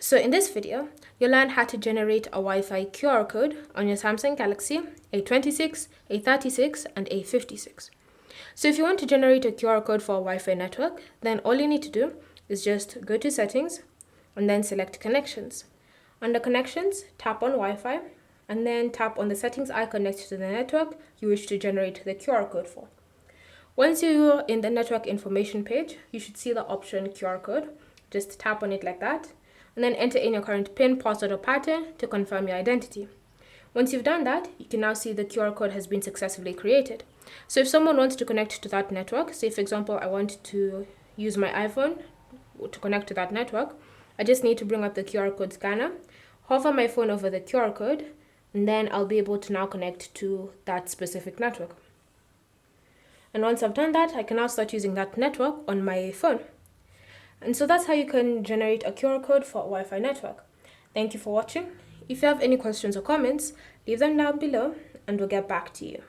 So in this video, you'll learn how to generate a Wi-Fi QR code on your Samsung Galaxy A26, A36, and A56. So if you want to generate a QR code for a Wi-Fi network, then all you need to do is just go to Settings and then select Connections. Under Connections, tap on Wi-Fi and then tap on the settings icon next to the network you wish to generate the QR code for. Once you're in the network information page, you should see the option QR code. Just tap on it like that, and then enter in your current PIN, password, or pattern to confirm your identity. Once you've done that, you can now see the QR code has been successfully created. So if someone wants to connect to that network, say for example, I want to use my iPhone to connect to that network, I just need to bring up the QR code scanner, hover my phone over the QR code, and then I'll be able to now connect to that specific network. And once I've done that, I can now start using that network on my phone. And so that's how you can generate a QR code for a Wi-Fi network. Thank you for watching. If you have any questions or comments, leave them down below and we'll get back to you.